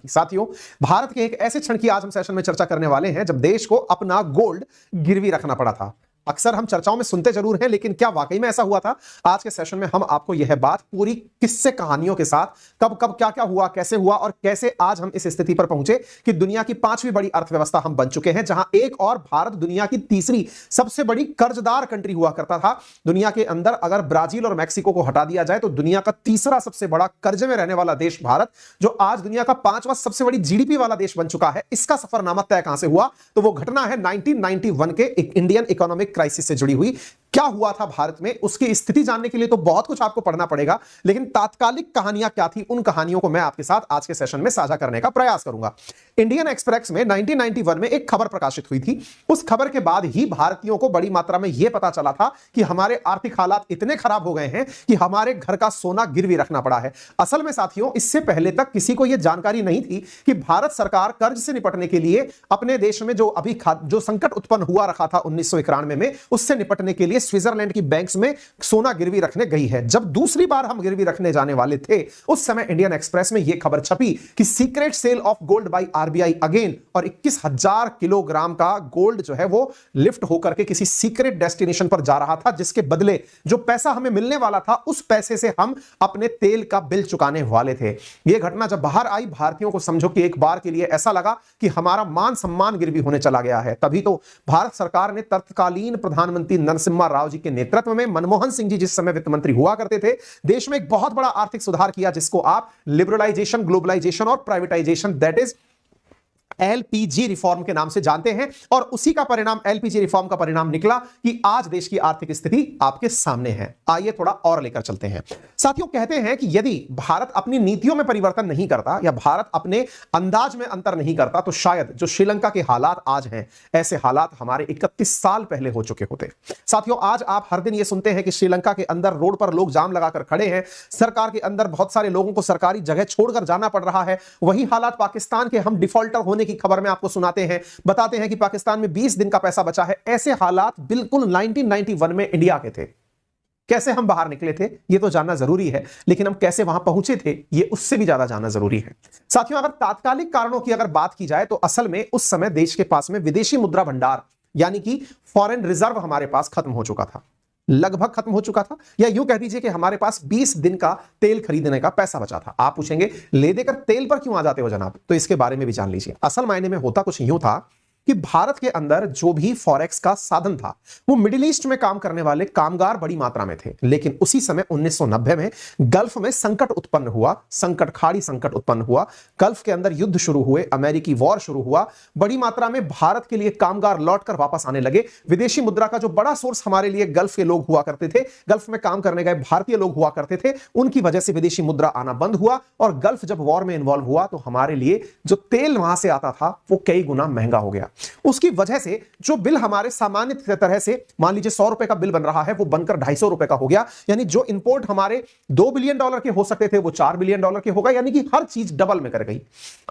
थी। साथियों, भारत के एक ऐसे क्षण की आज हम सेशन में चर्चा करने वाले हैं जब देश को अपना गोल्ड गिरवी रखना पड़ा था। अक्सर हम चर्चाओं में सुनते जरूर हैं, लेकिन क्या वाकई में ऐसा हुआ था? आज के सेशन में हम आपको यह बात पूरी किस्से कहानियों के साथ, कब कब क्या क्या हुआ, कैसे हुआ और कैसे आज हम इस स्थिति पर पहुंचे कि दुनिया की 5वीं बड़ी अर्थव्यवस्था हम बन चुके हैं, जहां एक और भारत दुनिया की तीसरी सबसे बड़ी कर्जदार कंट्री हुआ करता था। दुनिया के अंदर अगर ब्राजील और मैक्सिको को हटा दिया जाए तो दुनिया का तीसरा सबसे बड़ा कर्जे में रहने वाला देश भारत, जो आज दुनिया का 5वां सबसे बड़ी जीडीपी वाला देश बन चुका है, इसका सफरनामा तय कहां से हुआ? तो वो घटना है 1991 के इंडियन इकोनॉमिक क्राइसिस से जुड़ी हुई। क्या हुआ था भारत में, उसकी स्थिति जानने के लिए तो बहुत कुछ आपको पढ़ना पड़ेगा, लेकिन तात्कालिक कहानियां क्या थी, उन कहानियों को मैं आपके साथ आज के सेशन में साझा करने का प्रयास करूंगा। इंडियन एक्सप्रेस में 1991 में एक खबर प्रकाशित हुई थी। उस खबर के बाद ही भारतीयों को बड़ी मात्रा में यह पता चला था कि हमारे आर्थिक हालात इतने खराब हो गए हैं कि हमारे घर का सोना गिरवी रखना पड़ा है। असल में साथियों, इससे पहले तक किसी को यह जानकारी नहीं थी कि भारत सरकार कर्ज से निपटने के लिए अपने देश में जो संकट उत्पन्न हुआ रखा था 1991 में, उससे निपटने के लिए स्विट्जरलैंड की बैंक्स में सोना गिरवी रखने गई है। जब दूसरी बार हम गिरवी रखने जाने वाले थे, उस समय इंडियन एक्सप्रेस में यह खबर छपी कि secret sale of gold by RBI again, और 21,000 किलोग्राम का गोल्ड जो है वो लिफ्ट होकर के किसी सीक्रेट डेस्टिनेशन पर जा रहा था, जिसके बदले जो पैसा हमें मिलने वाला था, उस पैसे से हम अपने तेल का बिल चुकाने वाले थे। यह घटना जब बाहर आई, भारतीयों को समझो कि एक बार के लिए ऐसा लगा कि हमारा मान सम्मान गिरवी होने चला गया है। तभी तो भारत सरकार ने तत्कालीन प्रधानमंत्री नरसिम्हा राव जी के नेतृत्व में, मनमोहन सिंह जी जिस समय वित्त मंत्री हुआ करते थे, देश में एक बहुत बड़ा आर्थिक सुधार किया, जिसको आप लिबरलाइजेशन, ग्लोबलाइजेशन और privatisation, that is LPG reform के नाम से जानते हैं। और उसी का परिणाम, एलपीजी रिफॉर्म का परिणाम निकला कि आज देश की आर्थिक स्थिति आपके सामने है। आइए थोड़ा और लेकर चलते हैं। साथियों, कहते हैं कि यदि भारत अपनी नीतियों में परिवर्तन नहीं करता या भारत अपने अंदाज में अंतर नहीं करता, तो शायद जो श्रीलंका के हालात आज हैं, ऐसे हालात हमारे 31 साल पहले हो चुके होते। साथियों, आज आप हर दिन यह सुनते हैं कि श्रीलंका के अंदर रोड पर लोग जाम लगाकर खड़े हैं, सरकार के अंदर बहुत सारे लोगों को सरकारी जगह छोड़कर जाना पड़ रहा है। वही हालात पाकिस्तान के हम डिफॉल्टर होने की खबर में आपको सुनाते हैं, बताते हैं कि पाकिस्तान में 20 दिन का पैसा बचा है। ऐसे हालात बिल्कुल 1991 में इंडिया के थे। कैसे हम बाहर निकले थे यह तो जानना जरूरी है, लेकिन हम कैसे वहां पहुंचे थे यह उससे भी ज्यादा जानना जरूरी है। साथियों, अगर तात्कालिक कारणों की अगर बात की जाए तो असल में उस समय देश के पास में विदेशी मुद्रा भंडार यानी कि फॉरेन रिजर्व हमारे पास खत्म हो चुका था, लगभग खत्म हो चुका था, या यूं कह दीजिए कि हमारे पास 20 दिन का तेल खरीदने का पैसा बचा था। आप पूछेंगे, ले देकर तेल पर क्यों आ जाते हो जनाब? तो इसके बारे में भी जान लीजिए। असल मायने में होता कुछ यूं था कि भारत के अंदर जो भी फॉरेक्स का साधन था, वो मिडिल ईस्ट में काम करने वाले कामगार बड़ी मात्रा में थे। लेकिन उसी समय 1990 में गल्फ में संकट उत्पन्न हुआ, खाड़ी संकट उत्पन्न हुआ, गल्फ के अंदर युद्ध शुरू हुए, अमेरिकी वॉर शुरू हुआ, बड़ी मात्रा में भारत के लिए कामगार लौटकर वापस आने लगे। विदेशी मुद्रा का जो बड़ा सोर्स हमारे लिए गल्फ के लोग हुआ करते थे, गल्फ में काम करने गए भारतीय लोग हुआ करते थे, उनकी वजह से विदेशी मुद्रा आना बंद हुआ, और गल्फ जब वॉर में इन्वॉल्व हुआ तो हमारे लिए जो तेल वहां से आता था वो कई गुना महंगा हो गया। उसकी वजह से जो बिल हमारे सामान्य तरह से, मान लीजिए 100 रुपए का बिल बन रहा है, वो बनकर 250 रुपए का हो गया। यानी जो इंपोर्ट हमारे $2 बिलियन के हो सकते थे वो $4 बिलियन के हो गए, यानी कि हर चीज डबल में कर गई।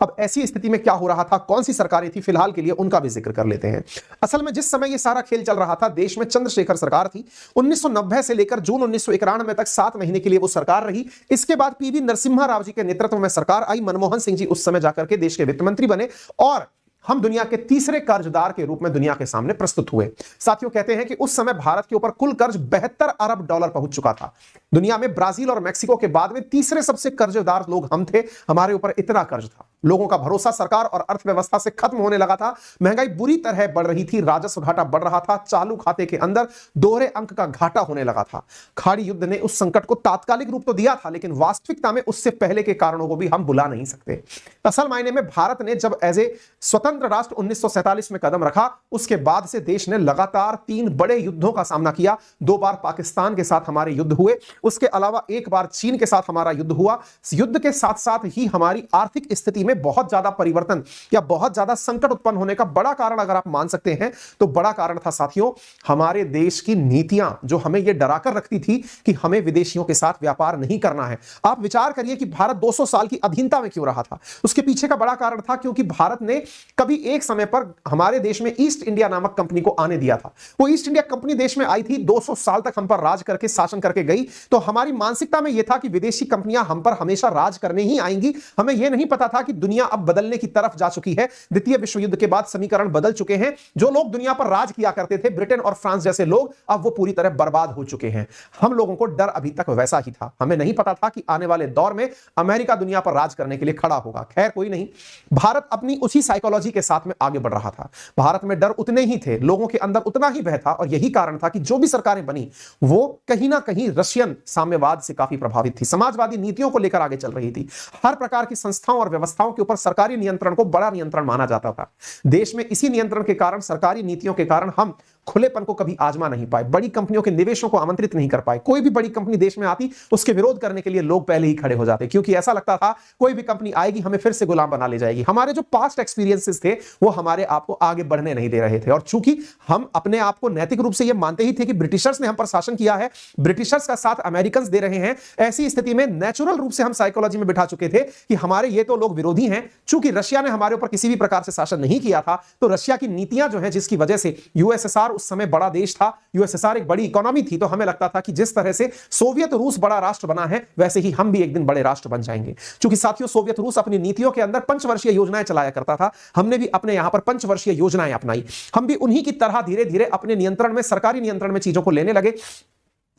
अब ऐसी स्थिति में क्या हो रहा था, कौन सी सरकारें थी, फिलहाल के लिए उनका भी जिक्र कर लेते हैं। असल में जिस समय ये सारा खेल चल रहा था, देश में चंद्रशेखर सरकार थी। 1990 से लेकर जून 1991 तक 7 महीने के लिए वो सरकार रही। इसके बाद पीवी नरसिम्हा राव जी के नेतृत्व में सरकार आई। मनमोहन सिंह जी उस समय जाकर के देश के वित्त मंत्री बने और हम दुनिया के तीसरे कर्जदार के रूप में दुनिया के सामने प्रस्तुत हुए। साथियों, कहते हैं कि उस समय भारत के ऊपर कुल कर्ज $72 अरब पहुंच चुका था। दुनिया में ब्राजील और मैक्सिको के बाद में तीसरे सबसे कर्जदार लोग हम थे। हमारे ऊपर इतना कर्ज था, लोगों का भरोसा सरकार और अर्थव्यवस्था से खत्म होने लगा था, महंगाई बुरी तरह बढ़ रही थी, राजस्व घाटा बढ़ रहा था, चालू खाते के अंदर दोहरे अंक का घाटा होने लगा था। खाड़ी युद्ध ने उस संकट को तात्कालिक रूप तो दिया था, लेकिन वास्तविकता में उससे पहले के कारणों को भी हम भुला नहीं सकते। असल मायने में भारत ने जब एज ए स्वतंत्र राष्ट्र 1947 में कदम रखा, उसके बाद से देश ने लगातार 3 बड़े युद्धों का सामना किया। 2 बार पाकिस्तान के साथ हमारे युद्ध हुए, उसके अलावा 1 बार चीन के साथ हमारा युद्ध हुआ। युद्ध के साथ साथ ही हमारी आर्थिक स्थिति में बहुत ज्यादा परिवर्तन या बहुत ज्यादा संकट उत्पन्न होने का बड़ा कारण अगर आप मान सकते हैं तो बड़ा कारण था साथियों हमारे देश की नीतियां, जो हमें यह डराकर रखती थी कि हमें विदेशियों के साथ व्यापार नहीं करना है। आप विचार करिए कि भारत 200 साल की अधीनता में क्यों रहा था। उसके पीछे का बड़ा कारण था क्योंकि भारत ने कभी एक समय पर हमारे देश में ईस्ट इंडिया नामक कंपनी को आने दिया था। वो ईस्ट इंडिया कंपनी देश में आई थी, 200 साल तक हम पर राज करके शासन करके गई। तो हमारी मानसिकता में यह था कि विदेशी कंपनियां हम पर हमेशा राज करने ही आएंगी। हमें यह नहीं पता था कि दुनिया अब बदलने की तरफ जा चुकी है। द्वितीय विश्व युद्ध के बाद समीकरण बदल चुके हैं। जो लोग दुनिया पर राज किया करते थे, ब्रिटेन और फ्रांस जैसे लोग, अब वो पूरी तरह बर्बाद हो चुके हैं। हम लोगों को डर अभी तक वैसा ही था। हमें नहीं पता था कि आने वाले दौर में अमेरिका दुनिया पर राज करने के लिए खड़ा होगा। खैर कोई नहीं, भारत अपनी उसी साइकोलॉजी के साथ में आगे बढ़ रहा था। भारत में डर उतने ही थे, लोगों के अंदर उतना ही भय था, और यही कारण था कि जो भी सरकारें बनी वो कहीं ना कहीं रशियन साम्यवाद से काफी प्रभावित थी, समाजवादी नीतियों को लेकर आगे चल रही थी। हर प्रकार की संस्थाओं और व्यवस्थाओं के ऊपर सरकारी नियंत्रण को बड़ा नियंत्रण माना जाता था। देश में इसी नियंत्रण के कारण, सरकारी नीतियों के कारण हम खुलेपन को कभी आजमा नहीं पाए, बड़ी कंपनियों के निवेशों को आमंत्रित नहीं कर पाए। कोई भी बड़ी कंपनी देश में आती, उसके विरोध करने के लिए लोग पहले ही खड़े हो जाते, क्योंकि ऐसा लगता था कोई भी कंपनी आएगी हमें फिर से गुलाम बना ले जाएगी। हमारे जो पास्ट एक्सपीरियंसेस थे वो हमारे आप को आगे बढ़ने नहीं दे रहे थे। और चूंकि हम अपने आप को नैतिक रूप से यह मानते ही थे कि ब्रिटिशर्स ने हम पर शासन किया है, ब्रिटिशर्स का साथ अमेरिकन दे रहे हैं, ऐसी स्थिति में नेचुरल रूप से हम साइकोलॉजी में बिठा चुके थे कि हमारे ये तो लोग विरोधी हैं। चूंकि रशिया ने हमारे ऊपर किसी भी प्रकार से शासन नहीं किया था, तो रशिया की नीतियां जो है, जिसकी वजह से यूएसएसआर उस समय बड़ा देश था, यूएसएसआर एक बड़ी इकोनॉमी थी, तो हमें लगता था कि जिस तरह से सोवियत रूस बड़ा राष्ट्र बना है, वैसे ही हम भी एक दिन बड़े राष्ट्र बन जाएंगे। क्योंकि साथियों, सोवियत रूस अपनी नीतियों के अंदर पंचवर्षीय योजनाएं चलाया करता था, हमने भी अपने यहां पर पंचवर्षीय योजनाएं अपनाई। हम भी उन्हीं की तरह धीरे धीरे अपने नियंत्रण में, सरकारी नियंत्रण में चीजों को लेने लगे।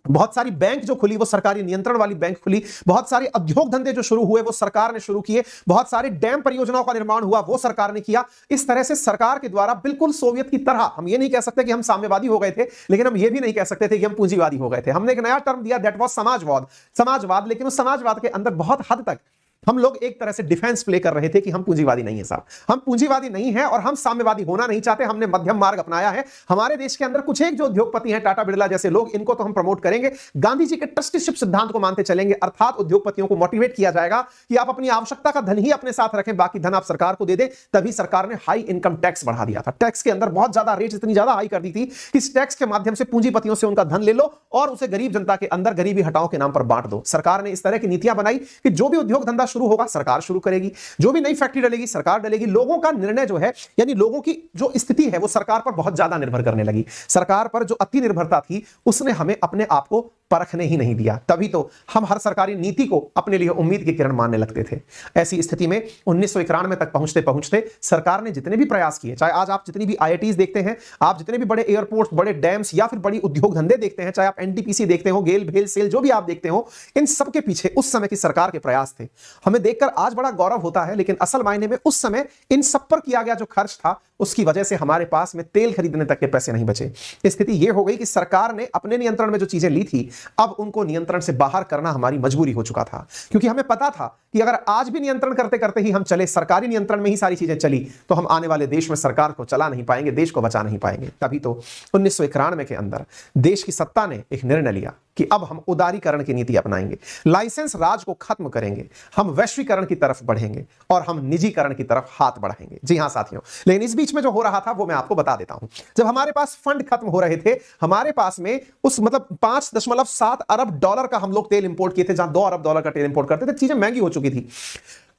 बहुत सारी बैंक जो खुली वो सरकारी नियंत्रण वाली बैंक खुली, बहुत सारे उद्योग धंधे जो शुरू हुए वो सरकार ने शुरू किए, बहुत सारे डैम परियोजनाओं का निर्माण हुआ वो सरकार ने किया। इस तरह से सरकार के द्वारा बिल्कुल सोवियत की तरह, हम ये नहीं कह सकते कि हम साम्यवादी हो गए थे, लेकिन हम ये भी नहीं कह सकते थे कि हम पूंजीवादी हो गए थे। हमने एक नया टर्म दिया, दैट वाज समाजवाद। लेकिन उस समाजवाद के अंदर बहुत हद तक हम लोग एक तरह से डिफेंस प्ले कर रहे थे कि हम पूंजीवादी नहीं है साहब, हम पूंजीवादी नहीं है और हम साम्यवादी होना नहीं चाहते। हमने मध्यम मार्ग अपनाया है। हमारे देश के अंदर कुछ एक जो उद्योगपति हैं, टाटा बिरला जैसे लोग, इनको तो हम प्रमोट करेंगे, गांधी जी के ट्रस्टीशिप सिद्धांत को मानते चलेंगे। अर्थात उद्योगपतियों को मोटिवेट किया जाएगा कि आप अपनी आवश्यकता का धन ही अपने साथ रखें, बाकी धन आप सरकार को दे दें। तभी सरकार ने हाई इनकम टैक्स बढ़ा दिया था। टैक्स के अंदर बहुत ज्यादा रेट, इतनी ज्यादा हाई कर दी थी कि इस टैक्स के माध्यम से पूंजीपतियों से उनका धन ले लो और उसे गरीब जनता के अंदर गरीबी हटाओ के नाम पर बांट दो। सरकार ने इस तरह की नीतियां बनाई कि जो भी उद्योग धंधा शुरू होगा सरकार शुरू करेगी, जो भी नई फैक्ट्री डलेगी सरकार डलेगी। लोगों का निर्णय जो है, यानी लोगों की जो स्थिति है वो सरकार पर बहुत ज्यादा निर्भर करने लगी। सरकार पर जो अति निर्भरता थी उसने हमें अपने आप को परखने ही नहीं दिया। तभी तो हम हर सरकारी नीति को अपने लिए उम्मीद की किरण मानने लगते थे। ऐसी स्थिति में 1991 तक पहुंचते पहुंचते सरकार ने जितने भी प्रयास किए, चाहे आज आप जितनी भी आईआईटीज देखते हैं, आप जितने भी बड़े एयरपोर्ट्स, बड़े डैम्स या फिर बड़ी उद्योग धंधे देखते हैं, चाहे आप एनटीपीसी देखते हो, गेल भेल सेल जो भी आप देखते हो, इन सब के पीछे उस समय की सरकार के प्रयास थे। हमें देखकर आज बड़ा गौरव होता है, लेकिन असल मायने में उस समय इन सब पर किया गया जो खर्च था उसकी वजह से हमारे पास में तेल खरीदने तक के पैसे नहीं बचे। स्थिति यह हो गई कि सरकार ने अपने नियंत्रण में जो चीजें ली थी, अब उनको नियंत्रण से बाहर करना हमारी मजबूरी हो चुका था। क्योंकि हमें पता था कि अगर आज भी नियंत्रण करते करते ही हम चले, सरकारी नियंत्रण में ही सारी चीजें चली, तो हम आने वाले देश में सरकार को चला नहीं पाएंगे, देश को बचा नहीं पाएंगे। तभी तो 1991 के अंदर देश की सत्ता ने एक निर्णय लिया कि अब हम उदारीकरण की नीति अपनाएंगे, लाइसेंस राज को खत्म करेंगे, हम वैश्वीकरण की तरफ बढ़ेंगे और हम निजीकरण की तरफ हाथ बढ़ाएंगे। जी हां साथियों, लेकिन इस बीच में जो हो रहा था वो मैं आपको बता देता हूं। जब हमारे पास फंड खत्म हो रहे थे, हमारे पास में उस मतलब 5.7 अरब डॉलर का हम लोग तेल इंपोर्ट किए थे, जहां 2 अरब डॉलर का तेल इंपोर्ट करते थे, चीजें महंगी हो चुकी थी।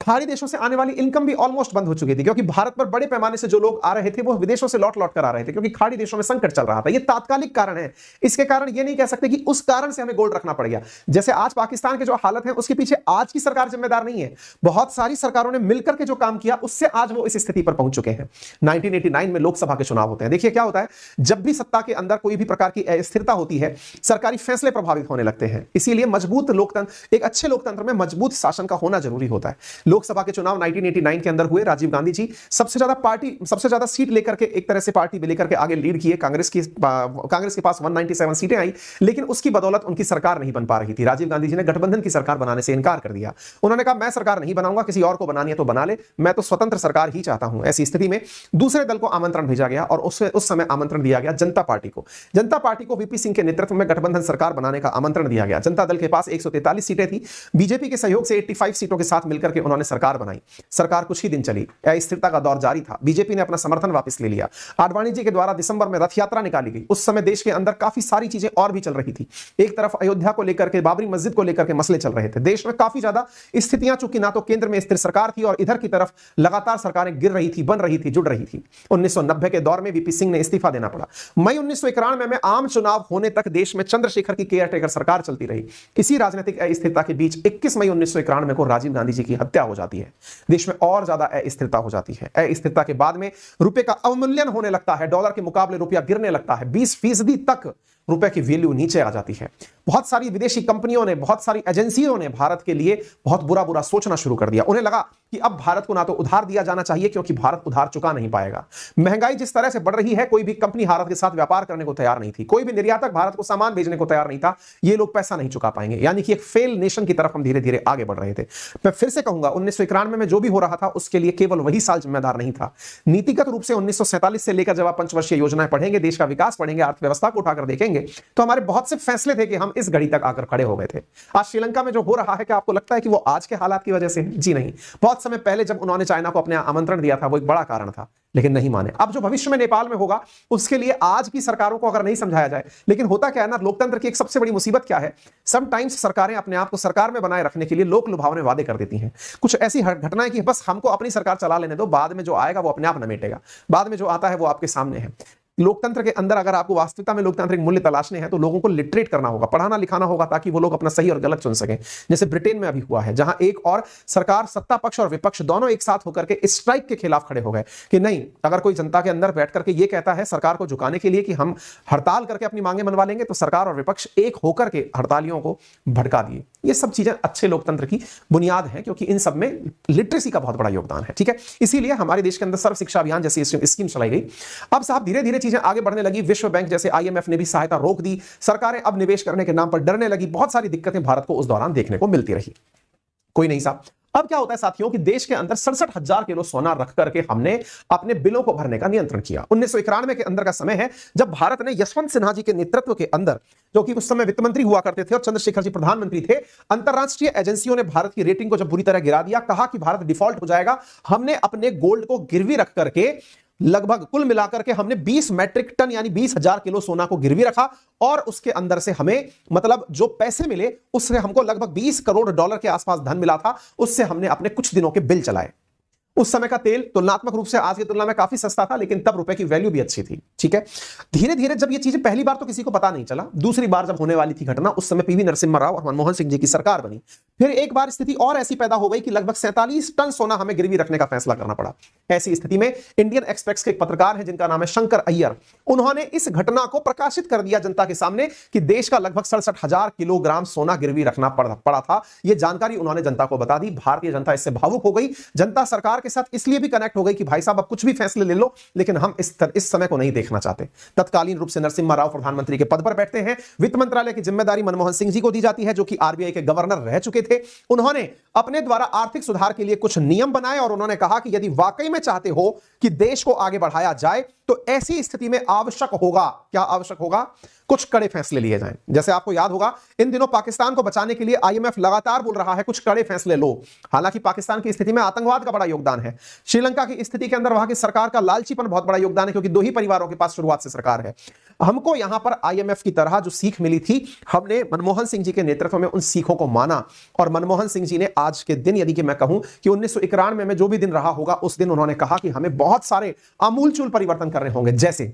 खाड़ी देशों से आने वाली इनकम भी ऑलमोस्ट बंद हो चुकी थी, क्योंकि भारत पर बड़े पैमाने से जो लोग आ रहे थे वो विदेशों से लौट लौट कर आ रहे थे, क्योंकि खाड़ी देशों में संकट चल रहा था। ये तात्कालिक कारण है, इसके कारण ये नहीं कह सकते कि उस कारण से हमें गोल्ड रखना पड़ गया। जैसे आज पाकिस्तान के जो हालत है उसके पीछे आज की सरकार जिम्मेदार नहीं है, बहुत सारी सरकारों ने मिलकर के जो काम किया उससे आज वो इस स्थिति पर पहुंच चुके हैं। 1989 में लोकसभा के चुनाव होते हैं। देखिए क्या होता है, जब भी सत्ता के अंदर कोई भी प्रकार की अस्थिरता होती है, सरकारी फैसले प्रभावित होने लगते हैं। इसीलिए मजबूत लोकतंत्र, एक अच्छे लोकतंत्र में मजबूत शासन का होना जरूरी होता है। लोकसभा के चुनाव 1989 के अंदर हुए। राजीव गांधी जी सबसे ज्यादा सीट लेकर के, एक तरह से पार्टी लेकर के आगे लीड किए। कांग्रेस के पास 197 सीटें आई, लेकिन उसकी बदौलत उनकी सरकार नहीं बन पा रही थी। राजीव गांधी जी ने गठबंधन की सरकार बनाने से इनकार कर दिया। उन्होंने कहा मैं सरकार नहीं बनाऊंगा, किसी और को बनानी है तो बना ले, मैं तो स्वतंत्र सरकार ही चाहता हूं। ऐसी स्थिति में दूसरे दल को आमंत्रण भेजा गया और उस समय आमंत्रण दिया गया जनता पार्टी को। जनता पार्टी को वीपी सिंह के नेतृत्व में गठबंधन सरकार बनाने का आमंत्रण दिया गया। जनता दल के पास 143 सीटें थी, बीजेपी के सहयोग से 85 सीटों के साथ मिलकर के उन्होंने सरकार बनाई। सरकार कुछ ही दिन चली, अस्थिरता का दौर जारी था। बीजेपी ने अपना समर्थन वापस ले लिया। आडवाणी जी के द्वारा दिसंबर में रथ यात्रा निकाली गई। उस समय देश के अंदर काफी सारी चीजें और भी चल रही थी। एक तरफ अयोध्या को लेकर के, बाबरी मस्जिद को लेकर के मसले चल रहे थे। देश में काफी ज्यादा स्थितियां, चूंकि ना तो केंद्र में स्थिर सरकार थी और इधर की तरफ लगातार सरकारें गिर रही थी, बन रही थी, जुड़ रही थी। 1990 के दौर में वीपी सिंह ने इस्तीफा देना पड़ा। मई 1991 में आम चुनाव होने तक देश में चंद्रशेखर की केयरटेकर सरकार चलती रही। इसी राजनीतिक अस्थिरता के बीच 21 मई 1991 को राजीव गांधी जी की हत्या हो जाती है, देश में और ज्यादा अस्थिरता हो जाती है। अस्थिरता के बाद में रुपए का अवमूल्यन होने लगता है, डॉलर के मुकाबले रुपया गिरने लगता है, 20% तक रुपए की वैल्यू नीचे आ जाती है। बहुत सारी विदेशी कंपनियों ने, बहुत सारी एजेंसियों ने भारत के लिए बहुत बुरा बुरा सोचना शुरू कर दिया। उन्हें लगा कि अब भारत को ना तो उधार दिया जाना चाहिए क्योंकि भारत उधार चुका नहीं पाएगा। महंगाई जिस तरह से बढ़ रही है, कोई भी कंपनी भारत के साथ व्यापार करने को तैयार नहीं थी, कोई भी निर्यातक भारत को सामान भेजने को तैयार नहीं था। ये लोग पैसा नहीं चुका पाएंगे, यानी कि एक फेल नेशन की तरफ हम धीरे धीरे आगे बढ़ रहे थे। मैं फिर से कहूंगा, 1991 में जो भी हो रहा था उसके लिए केवल वही साल जिम्मेदार नहीं था। नीतिगत रूप से 1947 से लेकर जब आप पंचवर्षीय योजनाएं पढ़ेंगे, देश का विकास पढ़ेंगे, अर्थव्यवस्था को उठाकर देखेंगे, तो हमारे बहुत से फैसले थे कि हम इस घड़ी तक आकर खड़े हो गए थे। आज श्रीलंका में जो हो रहा है, क्या आपको लगता है कि वो आज के हालात की वजह से है? जी नहीं। बहुत समय पहले जब उन्होंने चाइना को अपने आमंत्रण दिया था, वो एक बड़ा कारण था, लेकिन नहीं माने। अब जो भविष्य में नेपाल में होगा, उसके लिए आज की सरकारों को अगर नहीं समझाया जाए, लेकिन होता क्या है ना, लोकतंत्र की एक सबसे बड़ी मुसीबत क्या है, समटाइम्स सरकारें अपने आप को सरकार में बनाए रखने के लिए लोक लुभावने वादे कर देती हैं। कुछ ऐसी घटनाएं कि बस हमको अपनी सरकार चला लेने दो, बाद में जो आएगा वो अपने आप नमेटेगा, बाद में जो आता है वो आपके सामने है। लोकतंत्र के अंदर अगर आपको वास्तविकता में लोकतांत्रिक मूल्य तलाशने हैं तो लोगों को लिटरेट करना होगा, पढ़ाना लिखाना होगा, ताकि वो लोग अपना सही और गलत चुन सकें। जैसे ब्रिटेन में अभी हुआ है, जहां एक और सरकार, सत्ता पक्ष और विपक्ष दोनों एक साथ होकर के स्ट्राइक के खिलाफ खड़े हो गए कि नहीं, अगर कोई जनता के अंदर बैठ करके ये कहता है सरकार को झुकाने के लिए कि हम हड़ताल करके अपनी मांगे मनवा लेंगे, तो सरकार और विपक्ष एक होकर के हड़तालियों को भड़का दिए। ये सब चीजें अच्छे लोकतंत्र की बुनियाद है, क्योंकि इन सब में लिटरेसी का बहुत बड़ा योगदान है। ठीक है, इसीलिए हमारे देश के अंदर सर्व शिक्षा अभियान जैसी स्कीम चलाई गई। अब साहब धीरे धीरे चीजें आगे बढ़ने लगी। विश्व बैंक जैसे IMF ने भी सहायता रोक दी, सरकारें अब निवेश करने के नाम पर डरने लगी। बहुत सारी दिक्कतें भारत को उस दौरान देखने को मिलती रही। कोई नहीं साहब, अब क्या होता है साथियों कि देश के अंदर 67,000 किलो सोना रख करके हमने अपने बिलों को भरने का नियंत्रण किया। 1991 के अंदर का समय है जब भारत ने यशवंत सिन्हा जी के नेतृत्व के अंदर, जो कि उस समय वित्त मंत्री हुआ करते थे और चंद्रशेखर जी प्रधानमंत्री थे, अंतरराष्ट्रीय एजेंसियों ने भारत की रेटिंग को जब बुरी तरह गिरा दिया, कहा कि भारत डिफॉल्ट हो जाएगा। हमने अपने गोल्ड को गिरवी रख करके लगभग कुल मिलाकर के हमने 20 मैट्रिक टन यानी 20,000 किलो सोना को गिरवी रखा, और उसके अंदर से हमें मतलब जो पैसे मिले उससे हमको लगभग 20 करोड़ डॉलर के आसपास धन मिला था। उससे हमने अपने कुछ दिनों के बिल चलाए। उस समय का तेल तुलनात्मक रूप से आज की तुलना में काफी सस्ता था, लेकिन तब रुपए की वैल्यू भी अच्छी थी। ठीक है, धीरे धीरे जब ये चीजें, पहली बार तो किसी को पता नहीं चला, दूसरी बार जब होने वाली थी घटना, उस समय PV नरसिम्हा राव और मनमोहन सिंह जी की सरकार बनी। फिर एक बार स्थिति और ऐसी पैदा हो गई कि लगभग 47 टन सोना हमें गिरवी रखने का फैसला करना पड़ा। ऐसी स्थिति में इंडियन एक्सप्रेस के एक पत्रकार हैं जिनका नाम है शंकर अय्यर, उन्होंने इस घटना को प्रकाशित कर दिया जनता के सामने कि देश का लगभग 67,000 किलोग्राम सोना गिरवी रखना पड़ा था। यह जानकारी उन्होंने जनता को बता दी। भारतीय जनता इससे भावुक हो गई। जनता सरकार के साथ इसलिए भी कनेक्ट हो गई कि भाई साहब अब कुछ भी फैसले ले लो, लेकिन हम इस समय को नहीं देखना चाहते। तत्कालीन रूप से नरसिम्हा राव प्रधानमंत्री के पद पर बैठते हैं। वित्त मंत्रालय की जिम्मेदारी मनमोहन सिंह जी को दी जाती है, जो कि RBI के गवर्नर रह चुके थे। उन्होंने अपने द्वारा आर्थिक सुधार के लिए कुछ नियम बनाए और उन्होंने कहा कि यदि वाकई में चाहते हो कि देश को आगे बढ़ाया जाए तो ऐसी स्थिति में आवश्यक होगा, क्या आवश्यक होगा, कुछ कड़े फैसले लिए जाएं। जैसे आपको याद होगा, इन दिनों पाकिस्तान को बचाने के लिए IMF लगातार बोल रहा है कुछ कड़े फैसले लो। हालांकि पाकिस्तान की स्थिति में आतंकवाद का बड़ा योगदान है। श्रीलंका की स्थिति के अंदर वहां की सरकार का लालचीपन बहुत बड़ा योगदान है, क्योंकि दो ही परिवारों के पास शुरुआत से सरकार है। हमको यहां पर IMF की तरह जो सीख मिली थी, हमने मनमोहन सिंह जी के नेतृत्व में उन सीखों को माना। और मनमोहन सिंह जी ने आज के दिन, यदि कि मैं कहूं कि 1991 में जो भी दिन रहा होगा, उस दिन उन्होंने कहा कि हमें बहुत सारे आमूलचूल परिवर्तन करने होंगे। जैसे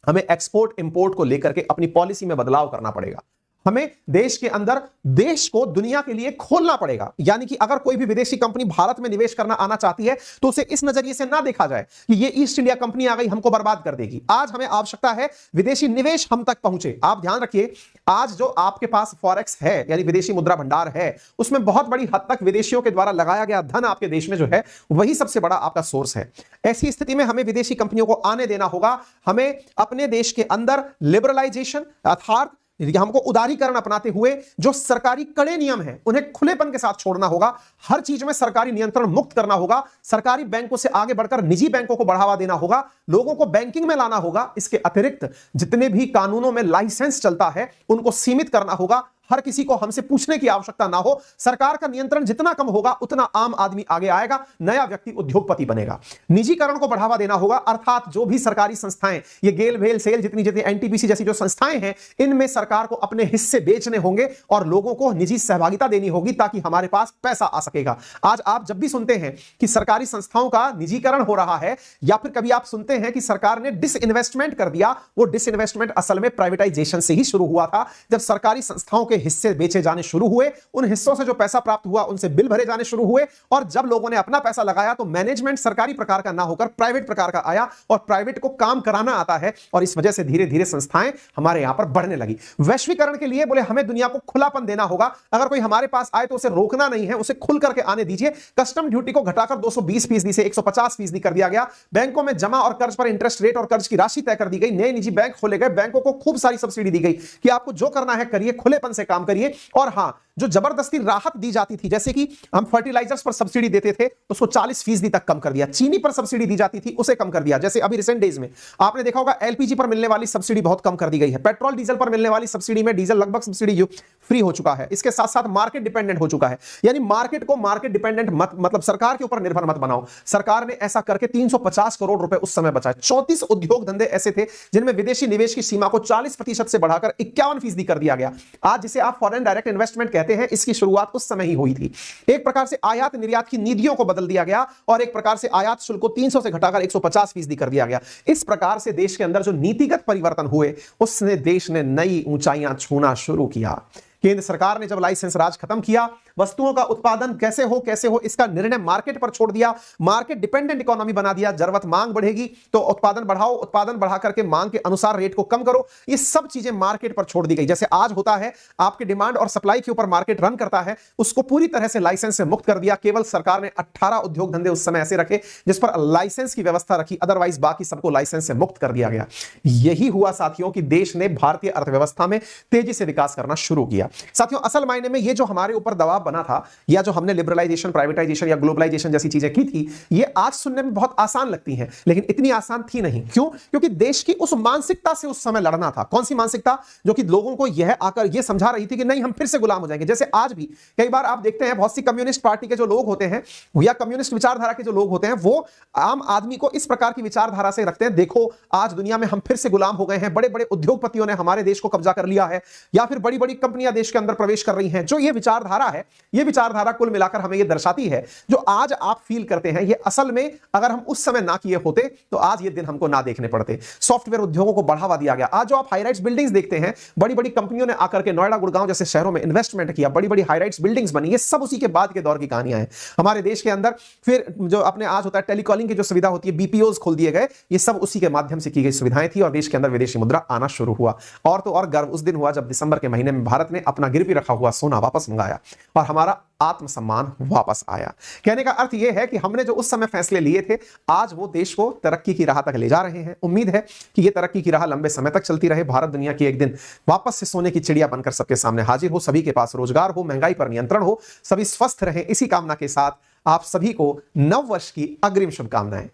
हमें एक्सपोर्ट इंपोर्ट को लेकर के अपनी पॉलिसी में बदलाव करना पड़ेगा। हमें देश के अंदर देश को दुनिया के लिए खोलना पड़ेगा। यानी कि अगर कोई भी विदेशी कंपनी भारत में निवेश करना आना चाहती है तो उसे इस नजरिए से ना देखा जाए कि ये ईस्ट इंडिया कंपनी आ गई हमको बर्बाद कर देगी। आज हमें आवश्यकता है विदेशी निवेश हम तक पहुंचे। आप ध्यान रखिए, आज जो आपके पास फॉरेक्स है यानी विदेशी मुद्रा भंडार है, उसमें बहुत बड़ी हद तक विदेशियों के द्वारा लगाया गया धन आपके देश में जो है वही सबसे बड़ा आपका सोर्स है। ऐसी स्थिति में हमें विदेशी कंपनियों को आने देना होगा। हमें अपने देश के अंदर लिबरलाइजेशन अर्थात हमको उदारीकरण अपनाते हुए जो सरकारी कड़े नियम हैं उन्हें खुलेपन के साथ छोड़ना होगा। हर चीज में सरकारी नियंत्रण मुक्त करना होगा। सरकारी बैंकों से आगे बढ़कर निजी बैंकों को बढ़ावा देना होगा। लोगों को बैंकिंग में लाना होगा। इसके अतिरिक्त जितने भी कानूनों में लाइसेंस चलता है उनको सीमित करना होगा। हर किसी को हमसे पूछने की आवश्यकता ना हो। सरकार का नियंत्रण जितना कम होगा उतना आम आदमी आगे आएगा, नया व्यक्ति उद्योगपति बनेगा। निजीकरण को बढ़ावा देना होगा, अर्थात जो भी सरकारी संस्थाएं, ये गेल भेल सेल जितनी NTPC जैसी जो संस्थाएं हैं, इनमें सरकार को अपने हिस्से बेचने होंगे और लोगों को निजी सहभागिता देनी होगी ताकि हमारे पास पैसा आ सकेगा। आज आप जब भी सुनते हैं कि सरकारी संस्थाओं का निजीकरण हो रहा है या फिर कभी आप सुनते हैं कि सरकार ने डिसइन्वेस्टमेंट कर दिया, वो डिसइन्वेस्टमेंट असल में प्राइवेटाइजेशन से ही शुरू हुआ था। जब सरकारी संस्थाओं के हिस्से बेचे जाने शुरू हुए, उन हिस्सों से जो पैसा प्राप्त हुआ उनसे बिल भरे जाने शुरू हुए, और जब लोगों ने अपना पैसा लगाया तो मैनेजमेंट सरकारी प्रकार का ना होकर प्राइवेट प्रकार का आया, और प्राइवेट को काम कराना आता है, और इस वजह से धीरे धीरे संस्थाएं हमारे यहां पर बढ़ने लगी। वैश्वीकरण के लिए बोले हमें दुनिया को खुलापन देना होगा, अगर कोई हमारे पास आए तो उसे रोकना नहीं है, उसे खुल करके आने दीजिए। कस्टम ड्यूटी को घटाकर 220% से 150% कर दिया गया। बैंकों में जमा और कर्ज पर इंटरेस्ट रेट और कर्ज की राशि तय कर दी गई। नए निजी बैंक खोले गए, बैंकों को खूब सारी सब्सिडी दी गई कि आपको जो करना है करिए, खुलेपन से काम करिए। और हां, जो जबरदस्ती राहत दी जाती थी, जैसे कि हम फर्टिलाइजर्स पर सब्सिडी देते थे तो उसको 40% तक कम कर दिया। चीनी पर सब्सिडी दी जाती थी, उसे कम कर दिया। जैसे अभी रिसेंट डेज में आपने देखा होगा एलपीजी पर मिलने वाली सब्सिडी बहुत कम कर दी गई है। पेट्रोल डीजल पर मिलने वाली सब्सिडी में डीजल लगभग सब्सिडी फ्री हो चुका है। इसके साथ साथ मार्केट डिपेंडेंट हो चुका है, यानी मार्केट को मार्केट डिपेंडेंट मत, मतलब सरकार के ऊपर निर्भर मत बनाओ। सरकार ने ऐसा करके 350 करोड़ रुपए उस समय बचाए। 34 उद्योग धंधे ऐसे थे जिनमें विदेशी निवेश की सीमा को 40% से बढ़ाकर 51% कर दिया गया। आज जिसे आप फॉरेन डायरेक्ट इन्वेस्टमेंट कहते हैं, इसकी शुरुआत उस समय ही हुई थी। एक प्रकार से आयात निर्यात की नीतियों को बदल दिया गया, और एक प्रकार से आयात शुल्क को 300 से घटाकर 150% कर दिया गया। इस प्रकार से देश के अंदर जो नीतिगत परिवर्तन हुए, उसने देश ने नई ऊंचाइयां छूना शुरू किया। केंद्र सरकार ने जब लाइसेंस राज खत्म किया, वस्तुओं का उत्पादन कैसे हो इसका निर्णय मार्केट पर छोड़ दिया। मार्केट डिपेंडेंट इकोनॉमी बना दिया। जरूरत मांग बढ़ेगी तो उत्पादन बढ़ाओ, उत्पादन बढ़ा करके मांग के अनुसार रेट को कम करो। ये सब चीजें मार्केट पर छोड़ दी गई। जैसे आज होता है, आपके डिमांड और सप्लाई के ऊपर मार्केट रन करता है, उसको पूरी तरह से लाइसेंस से मुक्त कर दिया। केवल सरकार ने 18 उद्योग धंधे उस समय ऐसे रखे जिस पर लाइसेंस की व्यवस्था रखी, अदरवाइज बाकी सबको लाइसेंस से मुक्त कर दिया गया। यही हुआ साथियों कि देश ने भारतीय अर्थव्यवस्था में तेजी से विकास करना शुरू किया। साथियों, असल मायने में ये जो हमारे ऊपर दबाव बना था, या जो हमने लिबरलाइजेशन, प्राइवेटाइजेशन या ग्लोबलाइजेशन जैसी चीजें की थी, ये आज सुनने में बहुत आसान लगती हैं, लेकिन इतनी आसान थी नहीं। क्यों? क्योंकि देश की उस मानसिकता से उस समय लड़ना था। कौन सी मानसिकता? जो कि लोगों को यह आकर यह समझा रही थी कि नहीं, हम फिर से गुलाम हो जाएंगे। जैसे आज भी कई बार आप देखते हैं, बहुत सी कम्युनिस्ट पार्टी के जो लोग होते हैं या कम्युनिस्ट विचारधारा के जो लोग होते हैं, वो आम आदमी को इस प्रकार की विचारधारा से रखते हैं, देखो आज दुनिया में हम फिर से गुलाम हो गए हैं, बड़े बड़े उद्योगपतियों ने हमारे देश को कब्जा कर लिया है, या फिर बड़ी बड़ी कंपनियां देश के अंदर प्रवेश कर रही हैं। जो ये विचारधारा है, ये विचारधारा कुल मिलाकर हमें ये दर्शाती है, जो आज आप फील करते हैं, ये असल में अगर हम उस समय ना किए होते तो आज ये दिन हमको ना देखने पड़ते। सॉफ्टवेयर उद्योगों को बढ़ावा दिया गया। आज जो आप हाईराइट्स बिल्डिंग्स देखते हैं, बड़ी बड़ी कंपनियों ने आकर के नोएडा, गुड़गांव जैसे शहरों में इन्वेस्टमेंट किया, बड़ी बड़ी हाईराइट्स बिल्डिंग्स बनी, ये सब उसी के बाद के दौर की कहानियां हैं हमारे देश के अंदर। फिर जो अपने आज होता है टेलीकॉलिंग की जो सुविधा होती है, बीपीओज खोल दिए गए, ये सब उसी के माध्यम से की गई सुविधाएं थी, और देश के अंदर विदेशी मुद्रा आना शुरू हुआ। और तो और गर्व उस दिन हुआ जब दिसंबर के महीने में भारत ने अपना गिरवी रखा हुआ सोना वापस मंगाया और हमारा आत्मसम्मान वापस आया। कहने का अर्थ यह है कि हमने जो उस समय फैसले लिए थे, आज वो देश को तरक्की की राह तक ले जा रहे हैं। उम्मीद है कि ये तरक्की की राह लंबे समय तक चलती रहे। भारत दुनिया की एक दिन वापस से सोने की चिड़िया बनकर सबके सामने हाजिर हो, सभी के पास रोजगार हो, महंगाई पर नियंत्रण हो, सभी स्वस्थ रहें। इसी कामना के साथ आप सभी को नव वर्ष की अग्रिम शुभकामनाएं।